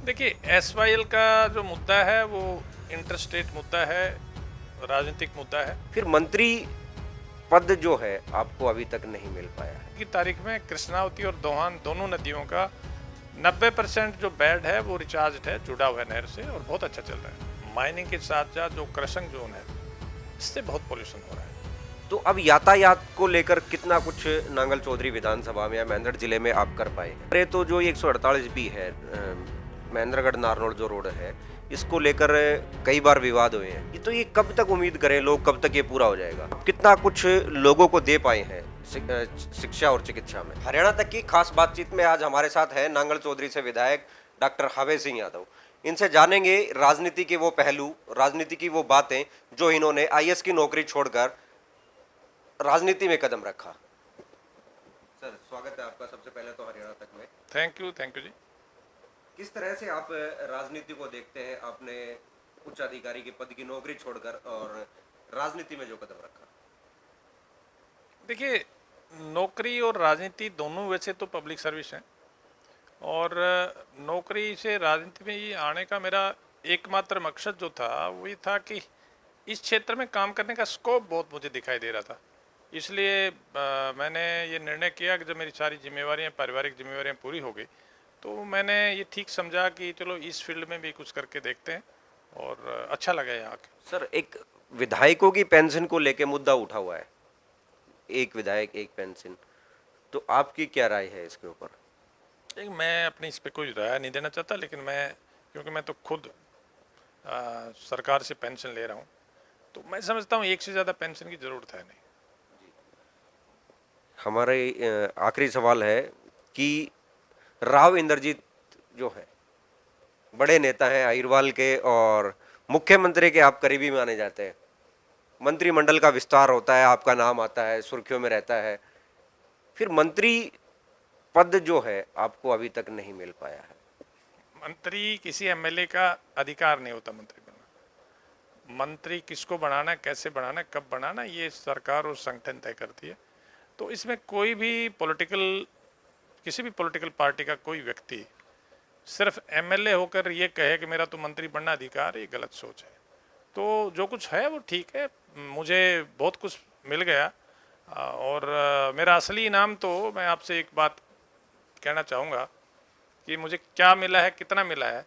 देखिए, एसवाईएल का जो मुद्दा है वो इंटरस्टेट मुद्दा है, राजनीतिक मुद्दा है। फिर मंत्री पद जो है आपको अभी तक नहीं मिल पाया है। की तारीख में कृष्णावती और दोहान दोनों नदियों का 90% जो बेड है वो रिचार्ज है, जुड़ा हुआ है नहर से और बहुत अच्छा चल रहा है। माइनिंग के साथ साथ जो क्रशंग जोन है इससे बहुत पोल्यूशन हो रहा है। तो अब यातायात को लेकर कितना कुछ नांगल चौधरी विधानसभा में या महेंद्र जिले में आप कर पाए हैं? अरे तो जो 148 बी है महेंद्रगढ़ नारनौल जो रोड है, इसको लेकर कई बार विवाद हुए हैं। तो ये कब तक उम्मीद करें, लोग कब तक ये पूरा हो जाएगा? आप कितना कुछ लोगों को दे पाए हैं शिक्षा और चिकित्सा में? हरियाणा तक की खास बातचीत में आज हमारे साथ है नांगल चौधरी से विधायक डॉक्टर हवे सिंह यादव। इनसे जानेंगे राजनीति के वो पहलू, राजनीति की वो बातें जो इन्होंने आईएएस की नौकरी छोड़कर राजनीति में कदम रखा। सर, स्वागत है आपका सबसे पहले तो हरियाणा तक में। थैंक यू जी। किस तरह से आप राजनीति को देखते हैं? आपने उच्च अधिकारी के पद की नौकरी छोड़कर और राजनीति में जो कदम रखा। देखिए, नौकरी और राजनीति दोनों वैसे तो पब्लिक सर्विस हैं और नौकरी से राजनीति में ये आने का मेरा एकमात्र मकसद जो था वो ये था कि इस क्षेत्र में काम करने का स्कोप बहुत मुझे दिखाई दे रहा था। इसलिए मैंने ये निर्णय किया कि जब मेरी सारी जिम्मेवारियां, पारिवारिक जिम्मेवारियां पूरी हो गई तो मैंने ये ठीक समझा कि चलो इस फील्ड में भी कुछ करके देखते हैं और अच्छा लगा यहाँ के। सर, एक विधायकों की पेंशन को लेकर मुद्दा उठा हुआ है, एक विधायक एक पेंशन, तो आपकी क्या राय है इसके ऊपर? लेकिन मैं अपनी इस पर कोई राय नहीं देना चाहता, लेकिन क्योंकि मैं तो खुद सरकार से पेंशन ले रहा हूँ तो मैं समझता हूँ एक से ज़्यादा पेंशन की ज़रूरत है नहीं। हमारे आखिरी सवाल है कि राव इंद्रजीत जो है, बड़े नेता हैं अहिरवाल के और मुख्यमंत्री के आप करीबी माने जाते हैं। मंत्रिमंडल का विस्तार होता है, आपका नाम आता है, सुर्खियों में रहता है। फिर मंत्री पद जो है आपको अभी तक नहीं मिल पाया है। मंत्री किसी एमएलए का अधिकार नहीं होता मंत्री बनना। मंत्री किसको बनाना, कैसे बनाना, कब बनाना, ये सरकार और संगठन तय करती है। तो इसमें कोई भी किसी भी पॉलिटिकल पार्टी का कोई व्यक्ति सिर्फ एमएलए होकर ये कहे कि मेरा तो मंत्री बनना अधिकार है, ये गलत सोच है। तो जो कुछ है वो ठीक है, मुझे बहुत कुछ मिल गया और मेरा असली इनाम तो मैं आपसे एक बात कहना चाहूँगा कि मुझे क्या मिला है, कितना मिला है।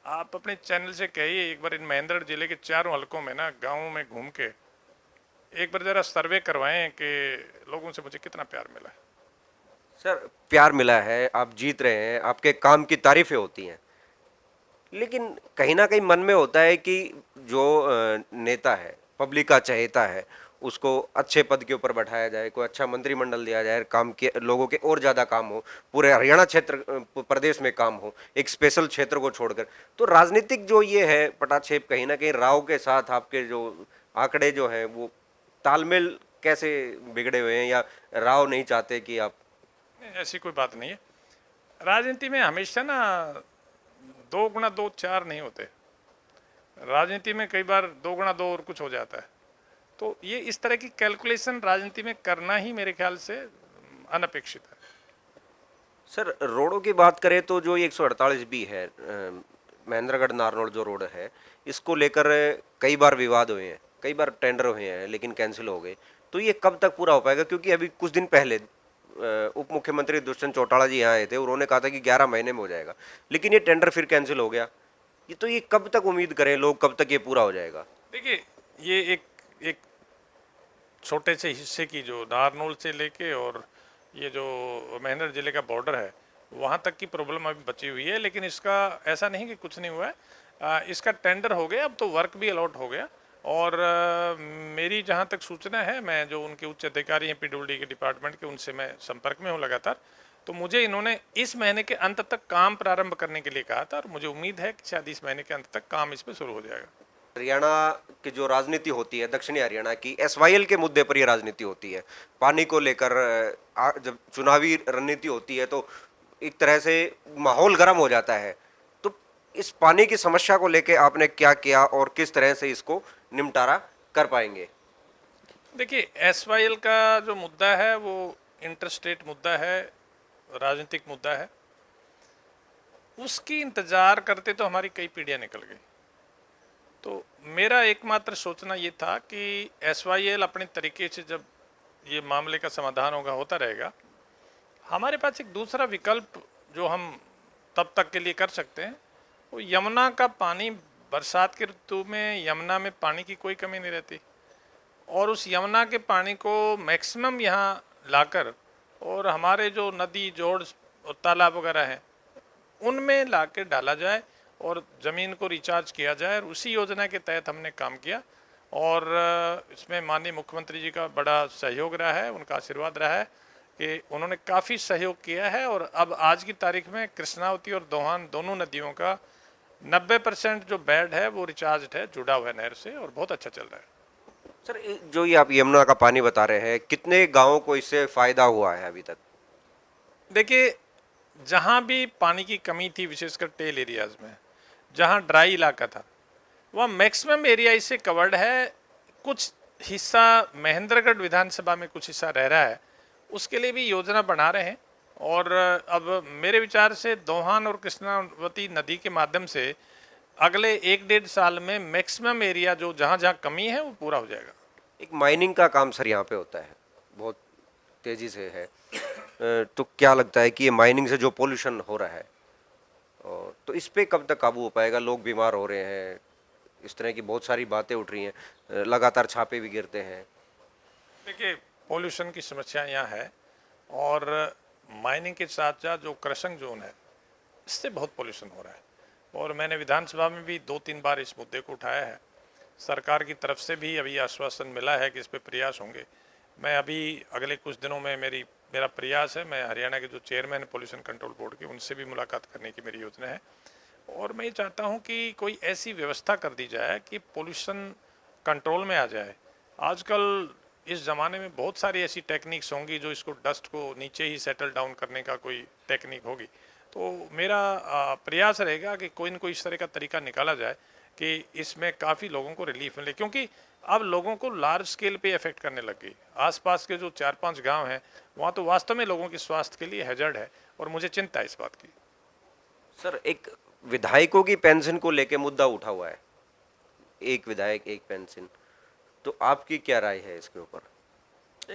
आप अपने चैनल से कहिए एक बार इन महेंद्रगढ़ जिले के चारों हलकों में ना, गाँव में घूम के एक बार ज़रा सर्वे करवाएं कि लोगों से मुझे कितना प्यार मिला है। सर, प्यार मिला है, आप जीत रहे हैं, आपके काम की तारीफें होती हैं, लेकिन कहीं ना कहीं मन में होता है कि जो नेता है, पब्लिक का चहेता है, उसको अच्छे पद के ऊपर बैठाया जाए, कोई अच्छा मंत्रिमंडल दिया जाए, काम के लोगों के और ज़्यादा काम हो, पूरे हरियाणा क्षेत्र प्रदेश में काम हो, एक स्पेशल क्षेत्र को छोड़कर। तो राजनीतिक जो ये है पटाक्षेप, कहीं ना कहीं राव के साथ आपके जो आंकड़े जो हैं वो तालमेल कैसे बिगड़े हुए हैं, या राव नहीं चाहते कि आप? ऐसी कोई बात नहीं है। राजनीति में हमेशा ना 2 गुना 2 4 नहीं होते। राजनीति में कई बार 2 गुना 2 और कुछ हो जाता है। तो ये इस तरह की कैलकुलेशन राजनीति में करना ही मेरे ख्याल से अनपेक्षित है। सर, रोडों की बात करें तो जो 148 बी है महेंद्रगढ़ नारनौल जो रोड है, इसको लेकर कई बार विवाद हुए हैं, कई बार टेंडर हुए हैं लेकिन कैंसिल हो गए। तो ये कब तक पूरा हो पाएगा? क्योंकि अभी कुछ दिन पहले उप मुख्यमंत्री दुष्यंत चौटाला जी यहाँ आए थे, उन्होंने कहा था कि 11 महीने में हो जाएगा, लेकिन ये टेंडर फिर कैंसिल हो गया। ये कब तक उम्मीद करें, लोग कब तक ये पूरा हो जाएगा? देखिए, ये एक छोटे से हिस्से की जो नारनौल से लेके और ये जो महेंद्र जिले का बॉर्डर है वहाँ तक की प्रॉब्लम अभी बची हुई है, लेकिन इसका ऐसा नहीं कि कुछ नहीं हुआ है। इसका टेंडर हो गया, अब तो वर्क भी अलॉट हो गया और मेरी जहाँ तक सूचना है, मैं जो उनके उच्च अधिकारी हैं पीडब्ल्यूडी के डिपार्टमेंट के, उनसे मैं संपर्क में हूँ लगातार। तो मुझे इन्होंने इस महीने के अंत तक काम प्रारंभ करने के लिए कहा था और मुझे उम्मीद है कि शायद इस महीने के अंत तक काम इस पर शुरू हो जाएगा। हरियाणा की जो राजनीति होती है, दक्षिणी हरियाणा की एसवाईएल के मुद्दे पर ये राजनीति होती है। पानी को लेकर जब चुनावी रणनीति होती है तो एक तरह से माहौल गर्म हो जाता है। तो इस पानी की समस्या को लेकर आपने क्या किया और किस तरह से इसको निपटारा कर पाएंगे? देखिए, एसवाईएल का जो मुद्दा है वो इंटरस्टेट मुद्दा है, राजनीतिक मुद्दा है। उसकी इंतज़ार करते तो हमारी कई पीढ़ियां निकल गई। तो मेरा एकमात्र सोचना ये था कि SYL अपने तरीके से जब ये मामले का समाधान होगा, होता रहेगा, हमारे पास एक दूसरा विकल्प जो हम तब तक के लिए कर सकते हैं, वो यमुना का पानी, बरसात की ऋतु में यमुना में पानी की कोई कमी नहीं रहती, और उस यमुना के पानी को मैक्सिमम यहाँ लाकर और हमारे जो नदी जोड़ और तालाब वगैरह हैं उनमें लाके डाला जाए और ज़मीन को रिचार्ज किया जाए। और उसी योजना के तहत हमने काम किया, और इसमें माननीय मुख्यमंत्री जी का बड़ा सहयोग रहा है, उनका आशीर्वाद रहा है कि उन्होंने काफ़ी सहयोग किया है। और अब आज की तारीख में कृष्णावती और दोहान दोनों नदियों का 90% जो बेड है वो रिचार्ज है, जुड़ा हुआ है नहर से, और बहुत अच्छा चल रहा है। सर जो ये आप यमुना का पानी बता रहे हैं, कितने गांवों को इससे फायदा हुआ है अभी तक? देखिए, जहाँ भी पानी की कमी थी, विशेषकर टेल एरियाज में जहाँ ड्राई इलाका था, वह मैक्सिमम एरिया इससे कवर्ड है। कुछ हिस्सा महेंद्रगढ़ विधानसभा में कुछ हिस्सा रह रहा है, उसके लिए भी योजना बना रहे हैं। और अब मेरे विचार से दोहान और कृष्णावती नदी के माध्यम से अगले 1-1.5 साल में मैक्सिमम एरिया जो जहाँ जहाँ कमी है वो पूरा हो जाएगा। एक माइनिंग का काम सर यहाँ पे होता है, बहुत तेजी से है। तो क्या लगता है कि ये माइनिंग से जो पोल्यूशन हो रहा है, और तो इस पे कब तक काबू हो पाएगा? लोग बीमार हो रहे हैं, इस तरह की बहुत सारी बातें उठ रही हैं, लगातार छापे भी गिरते हैं। देखिए, पोल्यूशन की समस्या यहाँ है, और माइनिंग के साथ साथ जो क्रशिंग जोन है, इससे बहुत पोल्यूशन हो रहा है। और मैंने विधानसभा में भी 2-3 बार इस मुद्दे को उठाया है। सरकार की तरफ से भी अभी आश्वासन मिला है कि इस पे प्रयास होंगे। मैं अभी अगले कुछ दिनों में मेरा प्रयास है, मैं हरियाणा के जो चेयरमैन है पोल्यूशन कंट्रोल बोर्ड के, उनसे भी मुलाकात करने की मेरी योजना है। और मैं ये चाहता हूँ कि कोई ऐसी व्यवस्था कर दी जाए कि पोल्यूशन कंट्रोल में आ जाए। आजकल इस ज़माने में बहुत सारी ऐसी टेक्निक्स होंगी जो इसको, डस्ट को नीचे ही सेटल डाउन करने का कोई टेक्निक होगी। तो मेरा प्रयास रहेगा कि कोई न कोई इस तरह का तरीका निकाला जाए कि इसमें काफ़ी लोगों को रिलीफ मिले, क्योंकि अब लोगों को लार्ज स्केल पे इफेक्ट करने लग गई। आसपास के जो 4-5 गांव हैं, वहाँ तो वास्तव में लोगों के स्वास्थ्य के लिए हैजर्ड है, और मुझे चिंता है इस बात की। सर एक विधायकों की पेंशन को लेके मुद्दा उठा हुआ है, एक विधायक एक पेंशन, तो आपकी क्या राय है इसके ऊपर?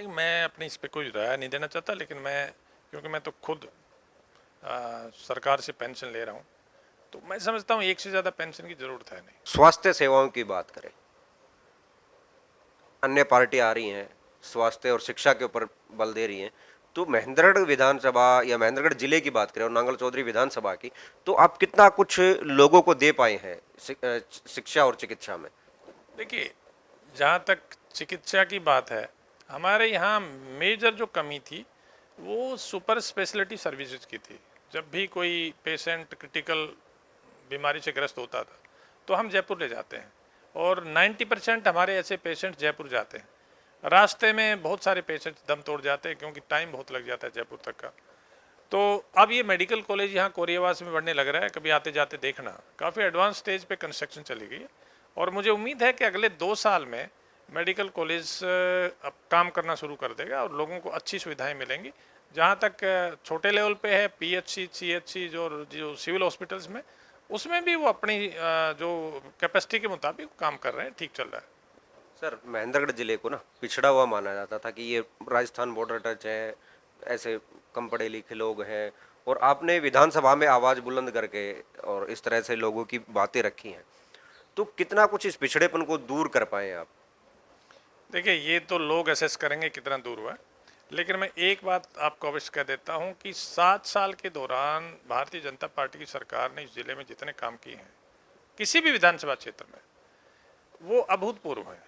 मैं अपनी इस पे कोई राय नहीं देना चाहता, लेकिन क्योंकि मैं तो खुद सरकार से पेंशन ले रहा हूँ, तो मैं समझता हूँ एक से ज़्यादा पेंशन की ज़रूरत है नहीं। स्वास्थ्य सेवाओं की बात करें, अन्य पार्टी आ रही हैं, स्वास्थ्य और शिक्षा के ऊपर बल दे रही हैं, तो महेंद्रगढ़ विधानसभा या महेंद्रगढ़ जिले की बात करें और नांगल चौधरी विधानसभा की, तो आप कितना कुछ लोगों को दे पाए हैं शिक्षा और चिकित्सा में? देखिए, जहाँ तक चिकित्सा की बात है, हमारे यहाँ मेजर जो कमी थी वो सुपर स्पेशलिटी सर्विसेज की थी। जब भी कोई पेशेंट क्रिटिकल बीमारी से ग्रस्त होता था तो हम जयपुर ले जाते हैं, और 90% हमारे ऐसे पेशेंट जयपुर जाते हैं। रास्ते में बहुत सारे पेशेंट दम तोड़ जाते हैं क्योंकि टाइम बहुत लग जाता है जयपुर तक का। तो अब ये मेडिकल कॉलेज यहाँ कोरियावास में बनने लग रहा है, कभी आते जाते देखना, काफ़ी एडवांस स्टेज पे कंस्ट्रक्शन चली गई है। और मुझे उम्मीद है कि अगले 2 साल में मेडिकल कॉलेज अब काम करना शुरू कर देगा और लोगों को अच्छी सुविधाएं मिलेंगी। जहाँ तक छोटे लेवल पे है, PHC, CHC जो सिविल हॉस्पिटल्स में, उसमें भी वो अपनी जो कैपेसिटी के मुताबिक काम कर रहे हैं, ठीक चल रहा है। सर महेंद्रगढ़ जिले को ना पिछड़ा हुआ माना जाता था कि ये राजस्थान बॉर्डर टच है, ऐसे कम पढ़े लिखे लोग हैं, और आपने विधानसभा में आवाज़ बुलंद करके और इस तरह से लोगों की बातें रखी हैं, तो कितना कुछ इस पिछड़ेपन को दूर कर पाए आप? देखिए, ये तो लोग असेस करेंगे कितना दूर हुआ है, लेकिन मैं एक बात आपको अवश्य कह देता हूँ कि 7 साल के दौरान भारतीय जनता पार्टी की सरकार ने इस जिले में जितने काम किए हैं किसी भी विधानसभा क्षेत्र में, वो अभूतपूर्व है।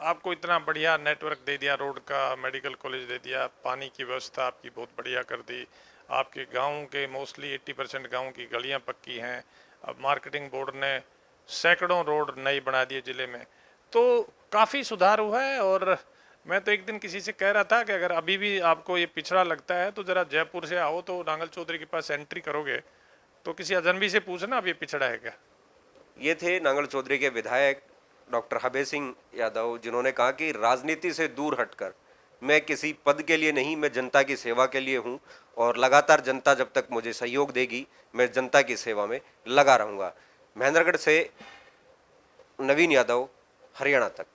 आपको इतना बढ़िया नेटवर्क दे दिया, रोड का, मेडिकल कॉलेज दे दिया, पानी की व्यवस्था आपकी बहुत बढ़िया कर दी, आपके गाँव के मोस्टली 80% गाँव की गलियाँ पक्की हैं। अब मार्केटिंग बोर्ड ने सैकड़ों रोड नई बना दिए ज़िले में, तो काफ़ी सुधार हुआ है। और मैं तो एक दिन किसी से कह रहा था कि अगर अभी भी आपको ये पिछड़ा लगता है तो ज़रा जयपुर से आओ, तो नांगल चौधरी के पास एंट्री करोगे तो किसी अजनबी से पूछना अब ये पिछड़ा है क्या। ये थे नांगल चौधरी के विधायक डॉक्टर हबे सिंह यादव, जिन्होंने कहा कि राजनीति से दूर हटकर मैं किसी पद के लिए नहीं, मैं जनता की सेवा के लिए हूँ और लगातार जनता जब तक मुझे सहयोग देगी मैं जनता की सेवा में लगा रहूँगा। महेंद्रगढ़ से नवीन यादव, हरियाणा तक।